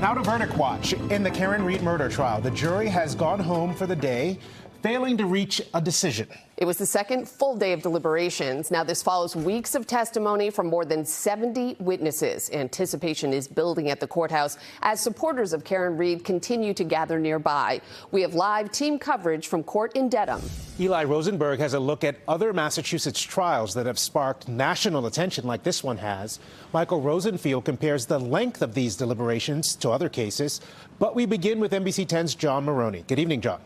Now to verdict watch. In the Karen Reed murder trial, the jury has gone home for the day, failing to reach a decision. It was the second full day of deliberations. Now, this follows weeks of testimony from more than 70 witnesses. Anticipation is building at the courthouse as supporters of Karen Reed continue to gather nearby. We have live team coverage from court in Dedham. Eli Rosenberg has a look at other Massachusetts trials that have sparked national attention like this one has. Michael Rosenfield compares the length of these deliberations to other cases. But we begin with NBC 10's John Maroney. Good evening, John.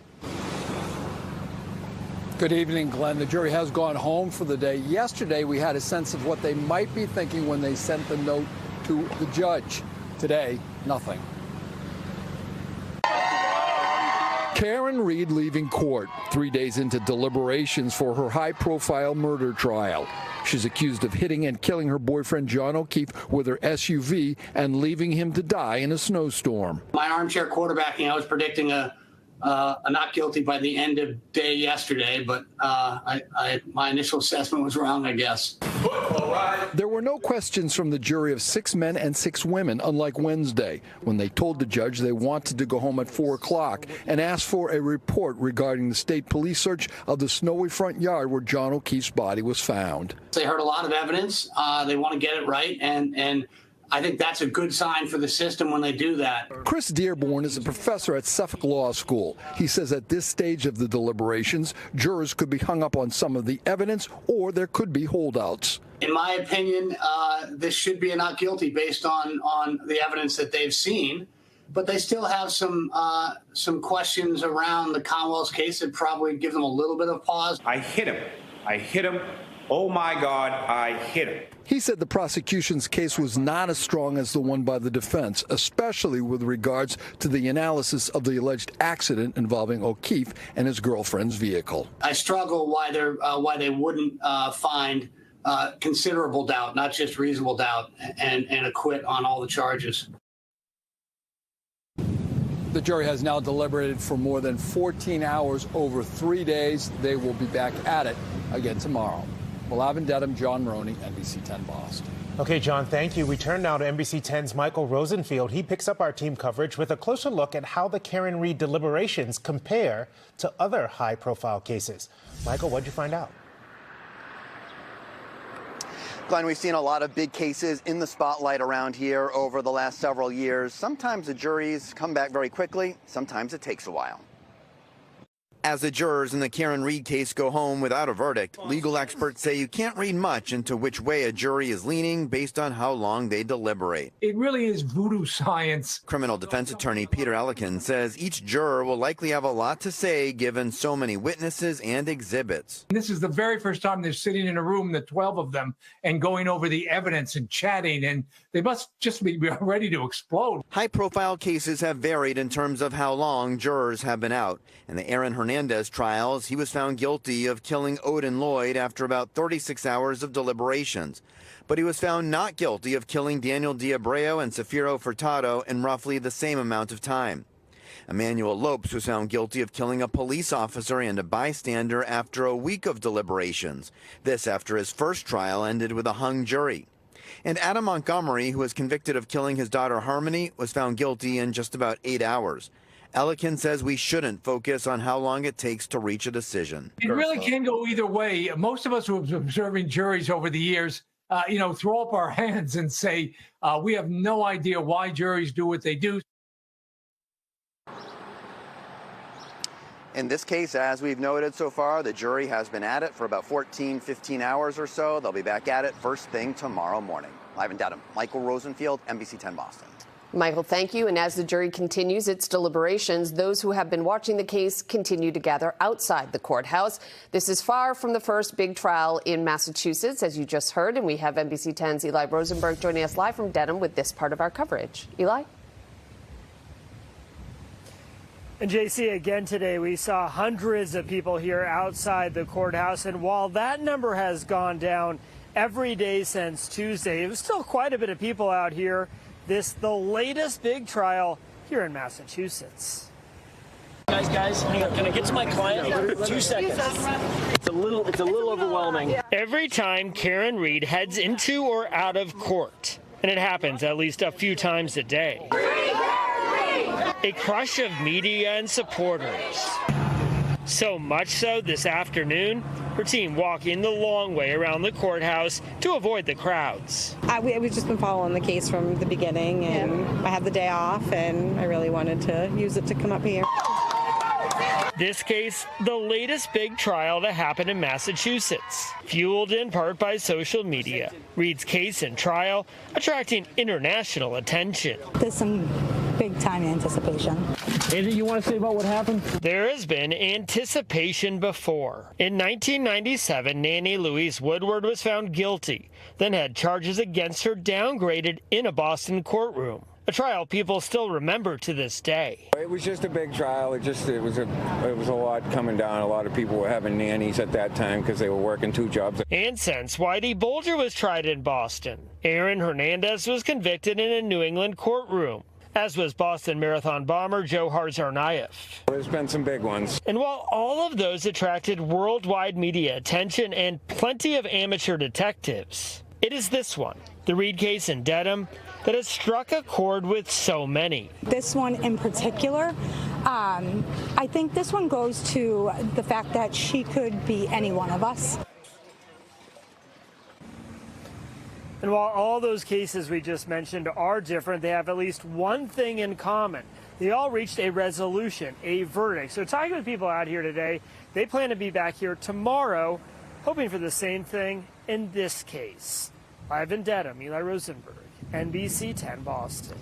Good evening, Glenn. The jury has gone home for the day. Yesterday, we had a sense of what they might be thinking when they sent the note to the judge. Today, nothing. Karen Reed leaving court 3 days into deliberations for her high-profile murder trial. She's accused of hitting and killing her boyfriend John O'Keefe with her SUV and leaving him to die in a snowstorm. My armchair quarterbacking, I was predicting a not guilty by the end of day yesterday, but my initial assessment was wrong, I guess. There were no questions from the jury of 6 men and 6 women, unlike Wednesday, when they told the judge they wanted to go home at 4 o'clock and asked for a report regarding the state police search of the snowy front yard where John O'Keefe's body was found. They heard a lot of evidence. They want to get it right, and I think that's a good sign for the system when they do that. Chris Dearborn is a professor at Suffolk Law School. He says at this stage of the deliberations, jurors could be hung up on some of the evidence or there could be holdouts. In my opinion, this should be a not guilty based on the evidence that they've seen. But they still have some questions around the Commonwealth's case that probably give them a little bit of pause. I hit him. Oh, my God, I hit him. He said the prosecution's case was not as strong as the one by the defense, especially with regards to the analysis of the alleged accident involving O'Keefe and his girlfriend's vehicle. I struggle why they wouldn't find considerable doubt, not just reasonable doubt, and acquit on all the charges. The jury has now deliberated for more than 14 hours over 3 days. They will be back at it again tomorrow. Well, in Dedham, John Maroney, NBC 10 Boston. Okay, John, thank you. We turn now to NBC 10's Michael Rosenfield. He picks up our team coverage with a closer look at how the Karen Reed deliberations compare to other high-profile cases. Michael, what'd you find out? Glenn, we've seen a lot of big cases in the spotlight around here over the last several years. Sometimes the juries come back very quickly. Sometimes it takes a while. As the jurors in the Karen Reed case go home without a verdict, legal experts say you can't read much into which way a jury is leaning based on how long they deliberate. It really is voodoo science. Criminal defense attorney Peter Ellikin says each juror will likely have a lot to say given so many witnesses and exhibits. This is the very first time they're sitting in a room, the 12 of them, and going over the evidence and chatting, and they must just be ready to explode. High-profile cases have varied in terms of how long jurors have been out. In the Aaron Hernandez trials, he was found guilty of killing Odin Lloyd after about 36 hours of deliberations. But he was found not guilty of killing Daniel D'Abreu and Safiro Furtado in roughly the same amount of time. Emmanuel Lopes was found guilty of killing a police officer and a bystander after a week of deliberations. This after his first trial ended with a hung jury. And Adam Montgomery, who was convicted of killing his daughter Harmony, was found guilty in just about 8 hours. Ellikin says we shouldn't focus on how long it takes to reach a decision. It really can go either way. Most of us who have been observing juries over the years, throw up our hands and say, we have no idea why juries do what they do. In this case, as we've noted so far, the jury has been at it for about 15 hours or so. They'll be back at it first thing tomorrow morning. Live in Dedham, Michael Rosenfield, NBC 10 Boston. Michael, thank you. And as the jury continues its deliberations, those who have been watching the case continue to gather outside the courthouse. This is far from the first big trial in Massachusetts, as you just heard. And we have NBC 10's Eli Rosenberg joining us live from Dedham with this part of our coverage. Eli? And JC, again today, we saw hundreds of people here outside the courthouse. And while that number has gone down every day since Tuesday, it was still quite a bit of people out here. The latest big trial here in Massachusetts. Guys, hang on. Can I get to my client? 2 seconds. It's a little overwhelming. Every time Karen Reed heads into or out of court, and it happens at least a few times a day. A crush of media and supporters. So much so this afternoon, her team walking the long way around the courthouse to avoid the crowds. We've just been following the case from the beginning, and I had the day off, and I really wanted to use it to come up here. This case, the latest big trial to happen in Massachusetts, fueled in part by social media. Reed's case and trial attracting international attention. There's some big-time anticipation. Anything you want to say about what happened? There has been anticipation before. In 1997, Nanny Louise Woodward was found guilty, then had charges against her downgraded in a Boston courtroom. A trial people still remember to this day. It was just a big trial. It was a lot coming down. A lot of people were having nannies at that time because they were working 2 jobs. And since Whitey Bulger was tried in Boston, Aaron Hernandez was convicted in a New England courtroom, as was Boston Marathon bomber Johar Tsarnaev. There's been some big ones. And while all of those attracted worldwide media attention and plenty of amateur detectives, it is this one, the Reed case in Dedham, that has struck a chord with so many. This one in particular, I think this one goes to the fact that she could be any one of us. And while all those cases we just mentioned are different, they have at least one thing in common. They all reached a resolution, a verdict. So talking with people out here today, they plan to be back here tomorrow, hoping for the same thing in this case. Live in Dedham, Eli Rosenberg, NBC 10 Boston.